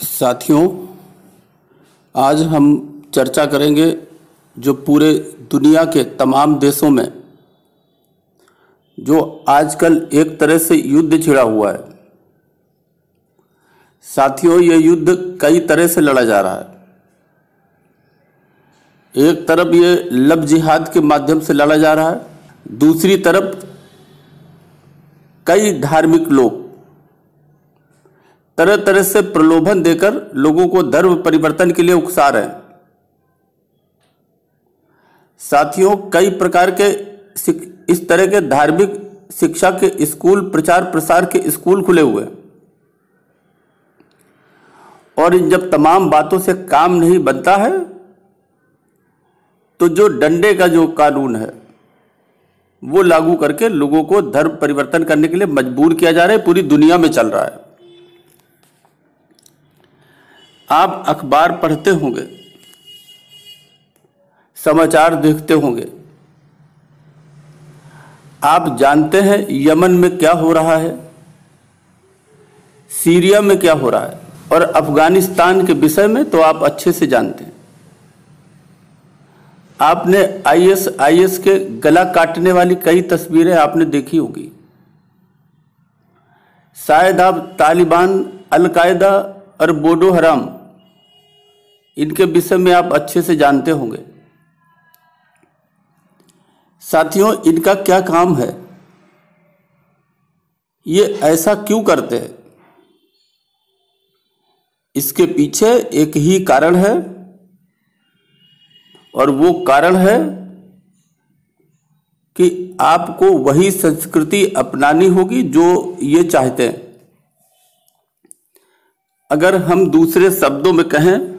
साथियों, आज हम चर्चा करेंगे जो पूरे दुनिया के तमाम देशों में जो आजकल एक तरह से युद्ध छिड़ा हुआ है। साथियों, ये युद्ध कई तरह से लड़ा जा रहा है। एक तरफ ये लव जिहाद के माध्यम से लड़ा जा रहा है, दूसरी तरफ कई धार्मिक लोग तरह तरह से प्रलोभन देकर लोगों को धर्म परिवर्तन के लिए उकसा रहे हैं। साथियों, कई प्रकार के इस तरह के धार्मिक शिक्षा के स्कूल, प्रचार प्रसार के स्कूल खुले हुए हैं, और इन जब तमाम बातों से काम नहीं बनता है तो जो डंडे का जो कानून है वो लागू करके लोगों को धर्म परिवर्तन करने के लिए मजबूर किया जा रहा है। पूरी दुनिया में चल रहा है। आप अखबार पढ़ते होंगे, समाचार देखते होंगे, आप जानते हैं यमन में क्या हो रहा है, सीरिया में क्या हो रहा है, और अफगानिस्तान के विषय में तो आप अच्छे से जानते हैं। आपने आईएस के गला काटने वाली कई तस्वीरें आपने देखी होगी। शायद आप तालिबान, अल-कायदा और बोडो हराम, इनके विषय में आप अच्छे से जानते होंगे। साथियों, इनका क्या काम है, ये ऐसा क्यों करते हैं? इसके पीछे एक ही कारण है, और वो कारण है कि आपको वही संस्कृति अपनानी होगी जो ये चाहते हैं। अगर हम दूसरे शब्दों में कहें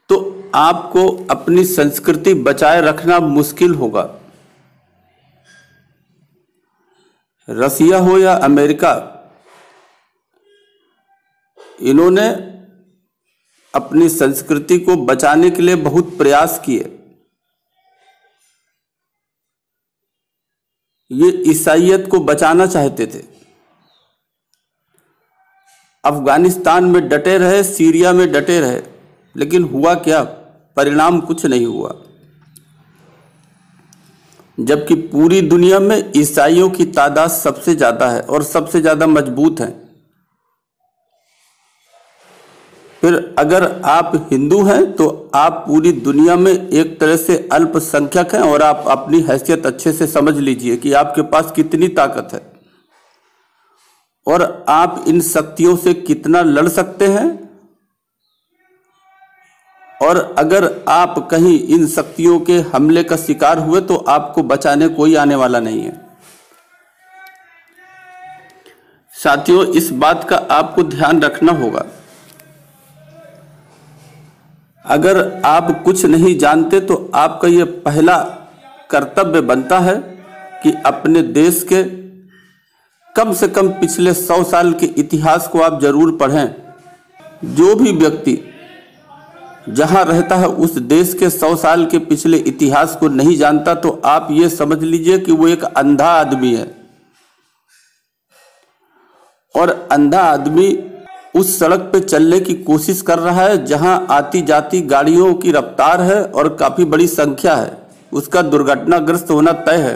तो आपको अपनी संस्कृति बचाए रखना मुश्किल होगा। रसिया हो या अमेरिका, इन्होंने अपनी संस्कृति को बचाने के लिए बहुत प्रयास किए। ये ईसाईयत को बचाना चाहते थे। अफगानिस्तान में डटे रहे, सीरिया में डटे रहे, लेकिन हुआ क्या? परिणाम कुछ नहीं हुआ। जबकि पूरी दुनिया में ईसाइयों की तादाद सबसे ज्यादा है और सबसे ज्यादा मजबूत है। फिर अगर आप हिंदू हैं तो आप पूरी दुनिया में एक तरह से अल्पसंख्यक हैं, और आप अपनी हैसियत अच्छे से समझ लीजिए कि आपके पास कितनी ताकत है और आप इन शक्तियों से कितना लड़ सकते हैं। और अगर आप कहीं इन शक्तियों के हमले का शिकार हुए तो आपको बचाने कोई आने वाला नहीं है। साथियों, इस बात का आपको ध्यान रखना होगा। अगर आप कुछ नहीं जानते तो आपका यह पहला कर्तव्य बनता है कि अपने देश के कम से कम पिछले 100 साल के इतिहास को आप जरूर पढ़ें। जो भी व्यक्ति जहां रहता है उस देश के 100 साल के पिछले इतिहास को नहीं जानता तो आप ये समझ लीजिए कि वो एक अंधा आदमी है। और अंधा आदमी उस सड़क पे चलने की कोशिश कर रहा है जहां आती जाती गाड़ियों की रफ्तार है और काफी बड़ी संख्या है। उसका दुर्घटनाग्रस्त होना तय है।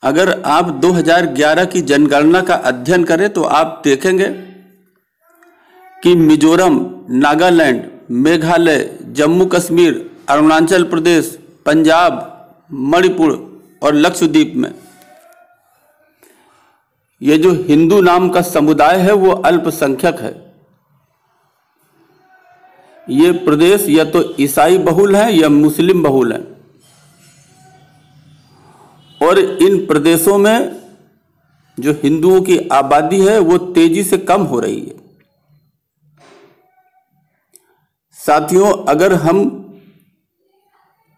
अगर आप 2011 की जनगणना का अध्ययन करें तो आप देखेंगे कि मिजोरम, नागालैंड, मेघालय, जम्मू कश्मीर, अरुणाचल प्रदेश, पंजाब, मणिपुर और लक्षद्वीप में ये जो हिंदू नाम का समुदाय है वो अल्पसंख्यक है। ये प्रदेश या तो ईसाई बहुल है या मुस्लिम बहुल है, और इन प्रदेशों में जो हिंदुओं की आबादी है वो तेजी से कम हो रही है। साथियों, अगर हम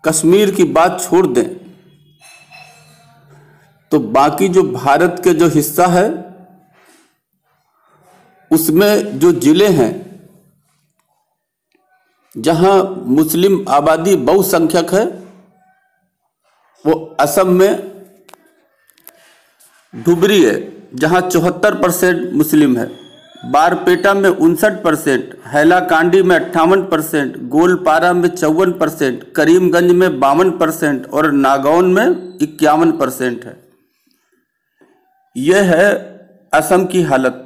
कश्मीर की बात छोड़ दें तो बाकी जो भारत के जो हिस्सा है उसमें जो जिले हैं जहां मुस्लिम आबादी बहुसंख्यक है वो असम में धुबरी है, जहां 74% मुस्लिम है, बारपेटा में 59%, हैलाकांडी में 58%, गोलपारा में 54%, करीमगंज में 52% और नागौन में 51% है। यह है असम की हालत।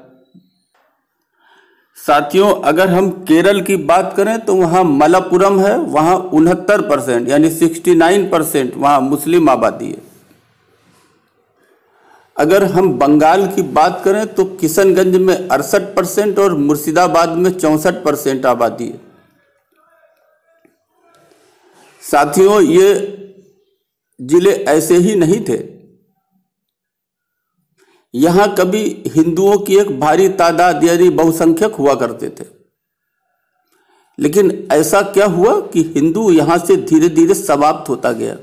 साथियों, अगर हम केरल की बात करें तो वहाँ मलप्पुरम है, वहाँ 69% यानी 69% वहाँ मुस्लिम आबादी है। अगर हम बंगाल की बात करें तो किशनगंज में 68% और मुर्शिदाबाद में 64% आबादी है। साथियों, ये जिले ऐसे ही नहीं थे। यहां कभी हिंदुओं की एक भारी तादाद यानी बहुसंख्यक हुआ करते थे, लेकिन ऐसा क्या हुआ कि हिंदू यहां से धीरे धीरे समाप्त होता गया।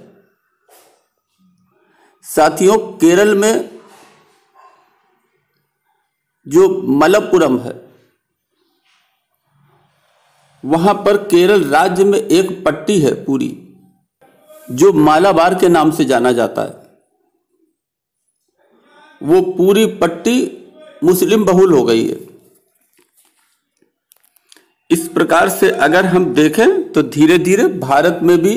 साथियों, केरल में जो मलप्पुरम है, वहां पर केरल राज्य में एक पट्टी है पूरी, जो मालाबार के नाम से जाना जाता है। वो पूरी पट्टी मुस्लिम बहुल हो गई है। इस प्रकार से अगर हम देखें तो धीरे धीरे भारत में भी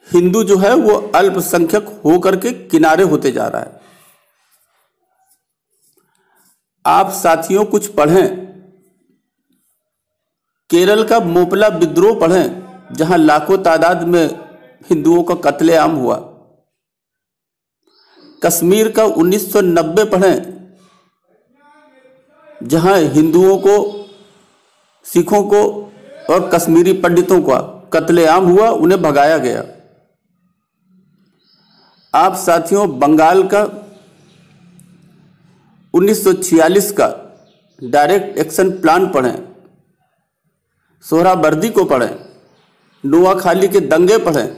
हिंदू जो है वो अल्पसंख्यक होकर के किनारे होते जा रहा है। आप साथियों कुछ पढ़ें, केरल का मोपला विद्रोह पढ़ें, जहां लाखों तादाद में हिंदुओं का कत्लेआम हुआ। कश्मीर का 1990 पढ़ें, जहां हिंदुओं को, सिखों को और कश्मीरी पंडितों का कत्लेआम हुआ, उन्हें भगाया गया। आप साथियों बंगाल का 1946 का डायरेक्ट एक्शन प्लान पढ़ें, सोहरावर्दी को पढ़ें, नोआखाली के दंगे पढ़ें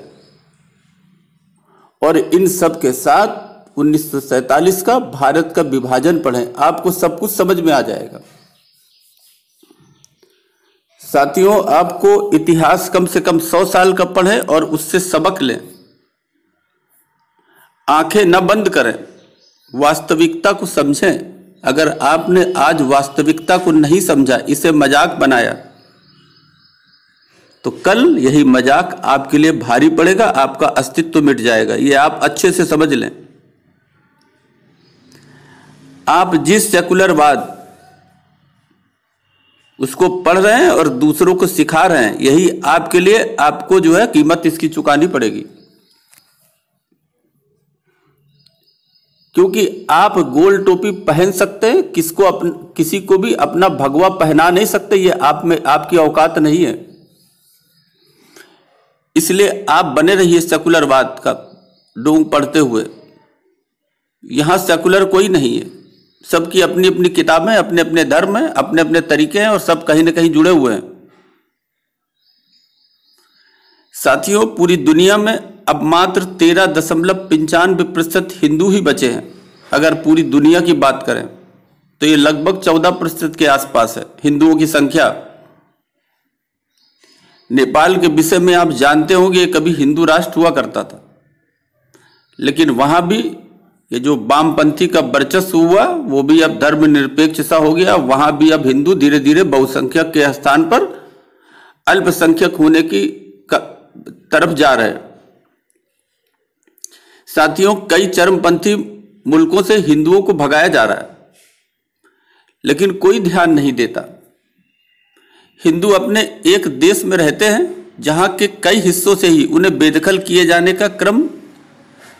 और इन सब के साथ 1947 का भारत का विभाजन पढ़ें। आपको सब कुछ समझ में आ जाएगा। साथियों, आपको इतिहास कम से कम 100 साल का पढ़ें और उससे सबक लें। आंखें न बंद करें, वास्तविकता को समझें। अगर आपने आज वास्तविकता को नहीं समझा, इसे मजाक बनाया, तो कल यही मजाक आपके लिए भारी पड़ेगा, आपका अस्तित्व मिट जाएगा। ये आप अच्छे से समझ लें। आप जिस सेकुलरवाद उसको पढ़ रहे हैं और दूसरों को सिखा रहे हैं, यही आपके लिए, आपको जो है कीमत इसकी चुकानी पड़ेगी। क्योंकि आप गोल टोपी पहन सकते हैं, किसी को भी अपना भगवा पहना नहीं सकते। ये आप में आपकी औकात नहीं है। इसलिए आप बने रहिए सेकुलरवाद का डोंग पढ़ते हुए। यहां सेकुलर कोई नहीं है, सबकी अपनी अपनी किताबें, अपने अपने धर्म हैं, अपने अपने तरीके हैं और सब कहीं ना कहीं जुड़े हुए हैं। साथियों, पूरी दुनिया में अब मात्र 13.95% हिंदू ही बचे हैं। अगर पूरी दुनिया की बात करें तो ये लगभग 14% के आसपास है हिंदुओं की संख्या। नेपाल के विषय में आप जानते होंगे, ये कभी हिंदू राष्ट्र हुआ करता था, लेकिन वहां भी ये जो वामपंथी का वर्चस्व हुआ, वो भी अब धर्मनिरपेक्ष सा हो गया। वहां भी अब हिंदू धीरे धीरे बहुसंख्यक के स्थान पर अल्पसंख्यक होने की तरफ जा रहे हैं। साथियों, कई चरमपंथी मुल्कों से हिंदुओं को भगाया जा रहा है, लेकिन कोई ध्यान नहीं देता। हिंदू अपने एक देश में रहते हैं, जहां के कई हिस्सों से ही उन्हें बेदखल किए जाने का क्रम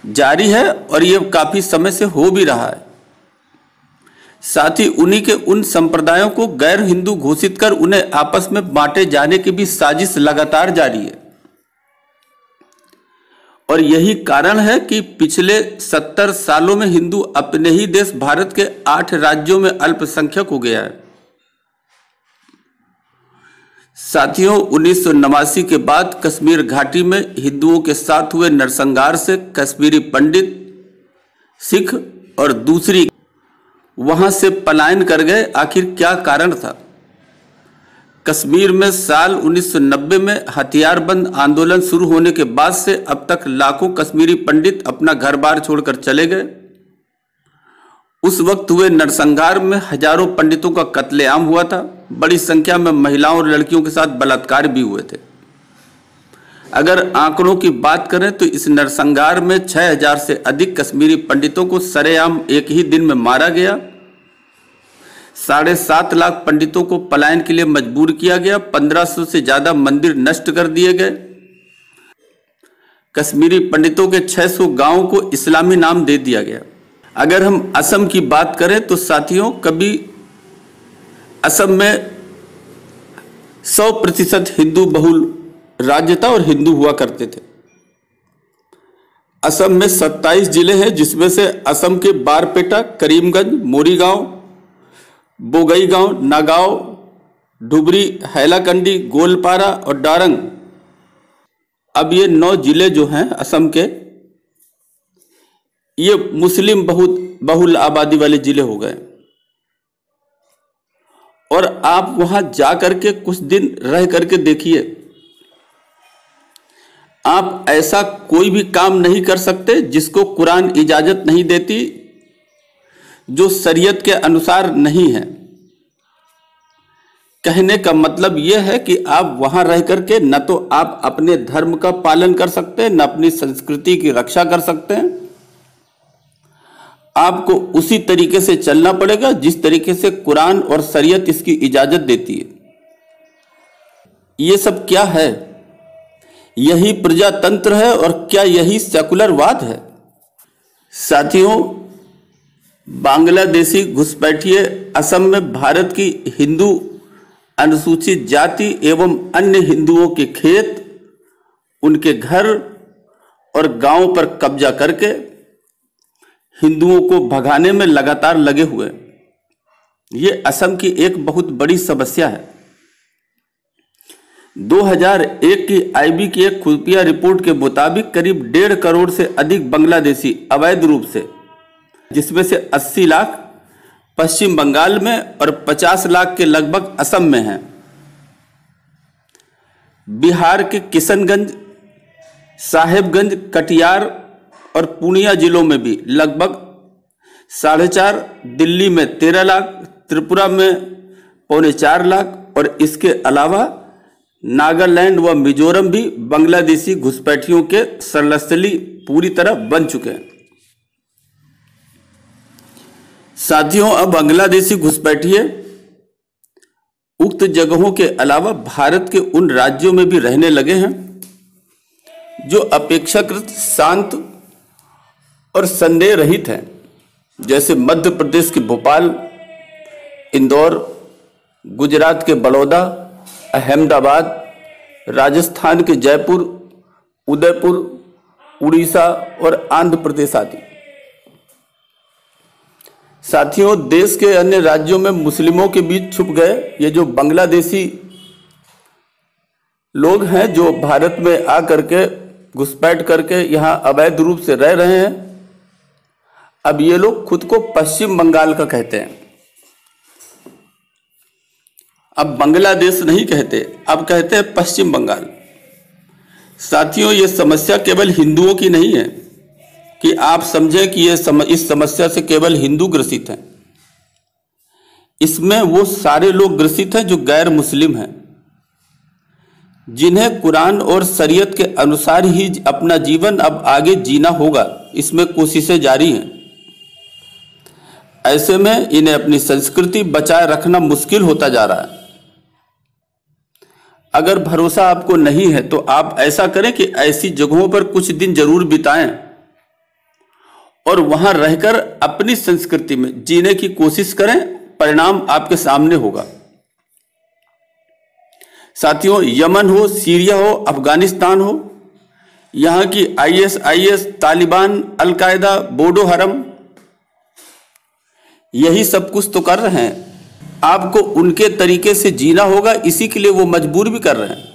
जारी है और यह काफी समय से हो भी रहा है। साथ ही उन्हीं के उन संप्रदायों को गैर हिंदू घोषित कर उन्हें आपस में बांटे जाने की भी साजिश लगातार जारी है। और यही कारण है कि पिछले 70 सालों में हिंदू अपने ही देश भारत के 8 राज्यों में अल्पसंख्यक हो गया है। साथियों, 1989 के बाद कश्मीर घाटी में हिंदुओं के साथ हुए नरसंहार से कश्मीरी पंडित, सिख और दूसरी वहां से पलायन कर गए। आखिर क्या कारण था? कश्मीर में साल 1990 में हथियारबंद आंदोलन शुरू होने के बाद से अब तक लाखों कश्मीरी पंडित अपना घर बार छोड़कर चले गए। उस वक्त हुए नरसंहार में हजारों पंडितों का कत्लेआम हुआ था। बड़ी संख्या में महिलाओं और लड़कियों के साथ बलात्कार भी हुए थे। अगर आंकड़ों की बात करें तो इस नरसंहार में 6000 से अधिक कश्मीरी पंडितों को सरेआम एक ही दिन में मारा गया। 7.5 लाख पंडितों को पलायन के लिए मजबूर किया गया। 1500 से ज्यादा मंदिर नष्ट कर दिए गए। कश्मीरी पंडितों के 600 गांवों को इस्लामी नाम दे दिया गया। अगर हम असम की बात करें तो साथियों, कभी असम में 100% हिंदू बहुल राज्य था और हिंदू हुआ करते थे। असम में 27 जिले हैं, जिसमें से असम के बारपेटा, करीमगंज, मोरीगांव, बोगईगांव, नागांव, धुबरी, हैलाकंडी, गोलपारा और डारंग, अब ये 9 जिले जो हैं असम के, ये मुस्लिम बहुल आबादी वाले जिले हो गए। और आप वहां जा करके कुछ दिन रह करके देखिए, आप ऐसा कोई भी काम नहीं कर सकते जिसको कुरान इजाजत नहीं देती, जो शरीयत के अनुसार नहीं है। कहने का मतलब यह है कि आप वहां रह करके न तो आप अपने धर्म का पालन कर सकते हैं, न अपनी संस्कृति की रक्षा कर सकते हैं। आपको उसी तरीके से चलना पड़ेगा जिस तरीके से कुरान और शरीयत इसकी इजाजत देती है। ये सब क्या है? यही प्रजातंत्र है और क्या यही सेकुलरवाद है? साथियों, बांग्लादेशी घुसपैठिए असम में भारत की हिंदू अनुसूचित जाति एवं अन्य हिंदुओं के खेत, उनके घर और गांवों पर कब्जा करके हिंदुओं को भगाने में लगातार लगे हुए। ये असम की एक बहुत बड़ी समस्या है। 2001 की आईबी की एक खुफिया रिपोर्ट के मुताबिक करीब 1.5 करोड़ से अधिक बांग्लादेशी अवैध रूप से, जिसमें से 80 लाख पश्चिम बंगाल में और 50 लाख के लगभग असम में हैं। बिहार के किशनगंज, साहेबगंज, कटिहार और पूर्णिया जिलों में भी लगभग 4.5, दिल्ली में 13 लाख, त्रिपुरा में 3.25 लाख और इसके अलावा नागालैंड व मिजोरम भी बांग्लादेशी घुसपैठियों के सरलस्थली पूरी तरह बन चुके हैं। साथियों, अब बांग्लादेशी घुसपैठिए उक्त जगहों के अलावा भारत के उन राज्यों में भी रहने लगे हैं जो अपेक्षाकृत शांत और संदेह रहित हैं, जैसे मध्य प्रदेश के भोपाल, इंदौर, गुजरात के बड़ौदा, अहमदाबाद, राजस्थान के जयपुर, उदयपुर, उड़ीसा और आंध्र प्रदेश आदि। साथियों, देश के अन्य राज्यों में मुस्लिमों के बीच छुप गए ये जो बांग्लादेशी लोग हैं, जो भारत में आकर के घुसपैठ करके यहाँ अवैध रूप से रह रहे हैं, अब ये लोग खुद को पश्चिम बंगाल का कहते हैं। अब बांग्लादेश नहीं कहते, अब कहते हैं पश्चिम बंगाल। साथियों, ये समस्या केवल हिंदुओं की नहीं है कि आप समझें कि इस समस्या से केवल हिंदू ग्रसित हैं। इसमें वो सारे लोग ग्रसित हैं जो गैर मुस्लिम हैं, जिन्हें कुरान और शरीयत के अनुसार ही अपना जीवन अब आगे जीना होगा। इसमें कोशिशें जारी हैं। ऐसे में इन्हें अपनी संस्कृति बचाए रखना मुश्किल होता जा रहा है। अगर भरोसा आपको नहीं है तो आप ऐसा करें कि ऐसी जगहों पर कुछ दिन जरूर बिताएं और वहां रहकर अपनी संस्कृति में जीने की कोशिश करें। परिणाम आपके सामने होगा। साथियों, यमन हो, सीरिया हो, अफगानिस्तान हो, यहां की ISIS, तालिबान, अलकायदा, बोडो हरम, यही सब कुछ तो कर रहे हैं। आपको उनके तरीके से जीना होगा, इसी के लिए वो मजबूर भी कर रहे हैं।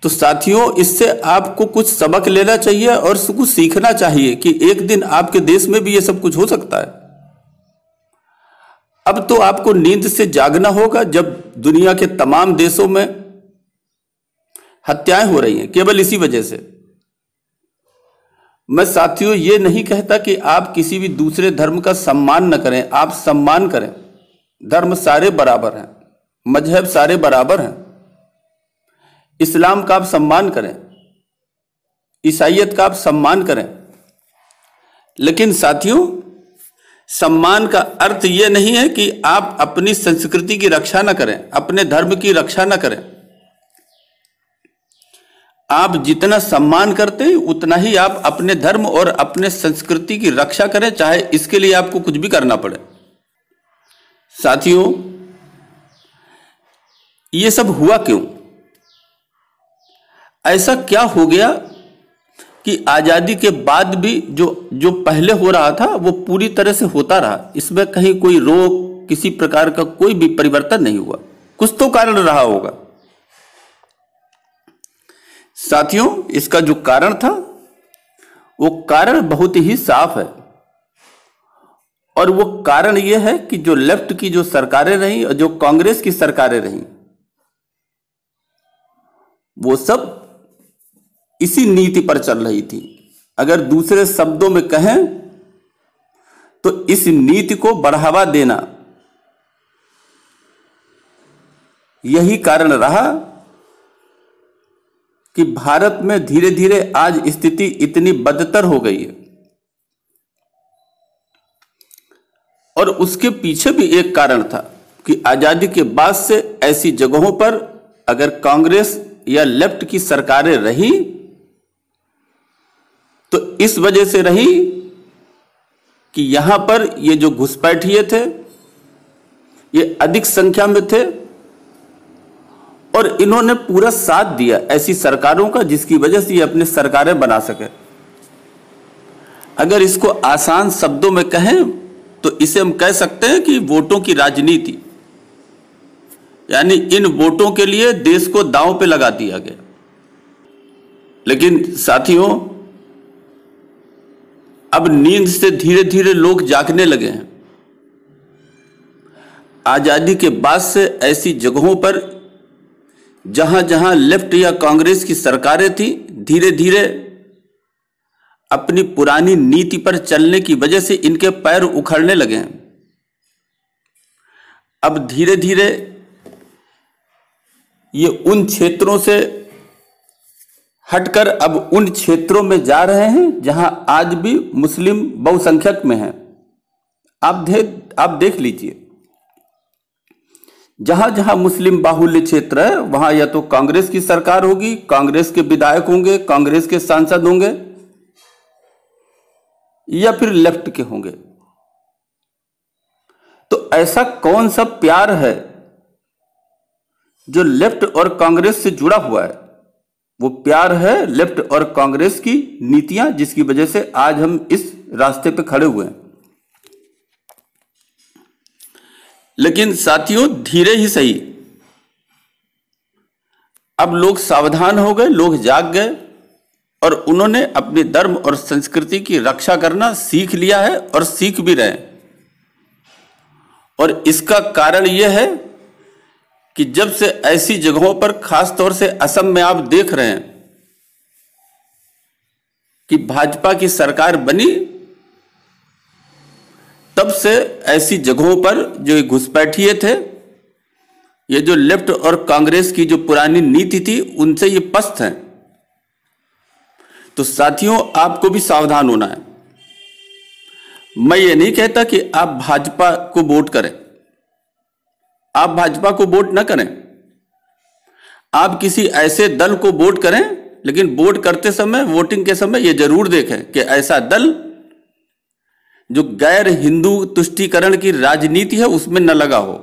तो साथियों, इससे आपको कुछ सबक लेना चाहिए और कुछ सीखना चाहिए कि एक दिन आपके देश में भी ये सब कुछ हो सकता है। अब तो आपको नींद से जागना होगा जब दुनिया के तमाम देशों में हत्याएं हो रही हैं केवल इसी वजह से। मैं साथियों ये नहीं कहता कि आप किसी भी दूसरे धर्म का सम्मान न करें, आप सम्मान करें। धर्म सारे बराबर हैं, मजहब सारे बराबर हैं। इस्लाम का आप सम्मान करें, ईसाईयत का आप सम्मान करें, लेकिन साथियों सम्मान का अर्थ यह नहीं है कि आप अपनी संस्कृति की रक्षा न करें, अपने धर्म की रक्षा न करें। आप जितना सम्मान करते हैं उतना ही आप अपने धर्म और अपने संस्कृति की रक्षा करें, चाहे इसके लिए आपको कुछ भी करना पड़े। साथियों ये सब हुआ क्यों? ऐसा क्या हो गया कि आजादी के बाद भी जो पहले हो रहा था वो पूरी तरह से होता रहा, इसमें कहीं कोई रोक, किसी प्रकार का कोई भी परिवर्तन नहीं हुआ? कुछ तो कारण रहा होगा। साथियों इसका जो कारण था वो कारण बहुत ही साफ है, और वो कारण ये है कि जो लेफ्ट की जो सरकारें रहीं और जो कांग्रेस की सरकारें रहीं, वो सब इसी नीति पर चल रही थी। अगर दूसरे शब्दों में कहें तो इस नीति को बढ़ावा देना यही कारण रहा कि भारत में धीरे धीरे आज स्थिति इतनी बदतर हो गई है। और उसके पीछे भी एक कारण था कि आजादी के बाद से ऐसी जगहों पर अगर कांग्रेस या लेफ्ट की सरकारें रही तो इस वजह से रही कि यहां पर ये जो घुसपैठिए थे ये अधिक संख्या में थे और इन्होंने पूरा साथ दिया ऐसी सरकारों का जिसकी वजह से ये अपनी सरकारें बना सके। अगर इसको आसान शब्दों में कहें तो इसे हम कह सकते हैं कि वोटों की राजनीति, यानी इन वोटों के लिए देश को दांव पे लगा दिया गया। लेकिन साथियों अब नींद से धीरे धीरे लोग जागने लगे हैं। आजादी के बाद से ऐसी जगहों पर जहां जहां लेफ्ट या कांग्रेस की सरकारें थी, धीरे धीरे अपनी पुरानी नीति पर चलने की वजह से इनके पैर उखड़ने लगे हैं। अब धीरे धीरे ये उन क्षेत्रों से हटकर अब उन क्षेत्रों में जा रहे हैं जहां आज भी मुस्लिम बहुसंख्यक में हैं। आप देख लीजिए, जहां जहां मुस्लिम बाहुल्य क्षेत्र है वहां या तो कांग्रेस की सरकार होगी, कांग्रेस के विधायक होंगे, कांग्रेस के सांसद होंगे, या फिर लेफ्ट के होंगे। तो ऐसा कौन सा प्यार है जो लेफ्ट और कांग्रेस से जुड़ा हुआ है? वो प्यार है लेफ्ट और कांग्रेस की नीतियां, जिसकी वजह से आज हम इस रास्ते पे खड़े हुए हैं। लेकिन साथियों धीरे ही सही, अब लोग सावधान हो गए, लोग जाग गए और उन्होंने अपने धर्म और संस्कृति की रक्षा करना सीख लिया है और सीख भी रहे हैं। और इसका कारण यह है कि जब से ऐसी जगहों पर, खास तौर से असम में आप देख रहे हैं कि भाजपा की सरकार बनी, तब से ऐसी जगहों पर जो घुसपैठिए थे, ये जो लेफ्ट और कांग्रेस की जो पुरानी नीति थी, उनसे ये पस्त हैं। तो साथियों आपको भी सावधान होना है। मैं ये नहीं कहता कि आप भाजपा को वोट करें, आप भाजपा को वोट ना करें, आप किसी ऐसे दल को वोट करें, लेकिन वोट करते समय, वोटिंग के समय ये जरूर देखें कि ऐसा दल जो गैर हिंदू तुष्टीकरण की राजनीति है उसमें न लगा हो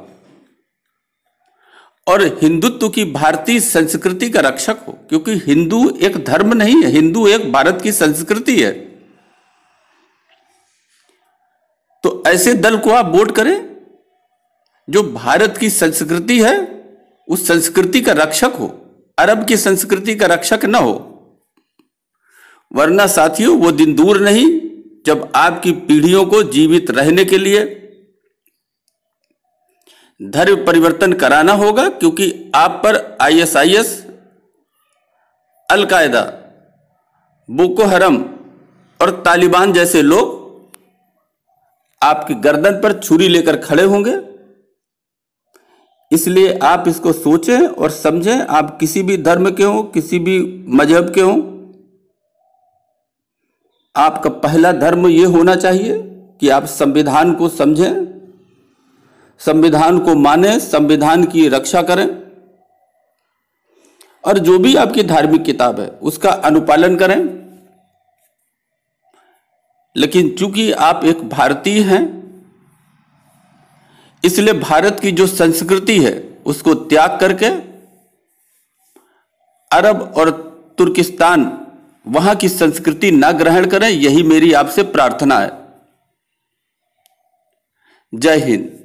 और हिंदुत्व की भारतीय संस्कृति का रक्षक हो। क्योंकि हिंदू एक धर्म नहीं है, हिंदू एक भारत की संस्कृति है। तो ऐसे दल को आप वोट करें जो भारत की संस्कृति है उस संस्कृति का रक्षक हो, अरब की संस्कृति का रक्षक न हो। वरना साथियों वो दिन दूर नहीं जब आपकी पीढ़ियों को जीवित रहने के लिए धर्म परिवर्तन कराना होगा, क्योंकि आप पर आईएसआईएस, अल कायदा, बोको हरम और तालिबान जैसे लोग आपकी गर्दन पर छुरी लेकर खड़े होंगे। इसलिए आप इसको सोचें और समझें। आप किसी भी धर्म के हों, किसी भी मजहब के हों, आपका पहला धर्म यह होना चाहिए कि आप संविधान को समझें, संविधान को मानें, संविधान की रक्षा करें और जो भी आपकी धार्मिक किताब है उसका अनुपालन करें। लेकिन चूंकि आप एक भारतीय हैं, इसलिए भारत की जो संस्कृति है उसको त्याग करके अरब और तुर्किस्तान वहां की संस्कृति न ग्रहण करें। यही मेरी आपसे प्रार्थना है। जय हिंद।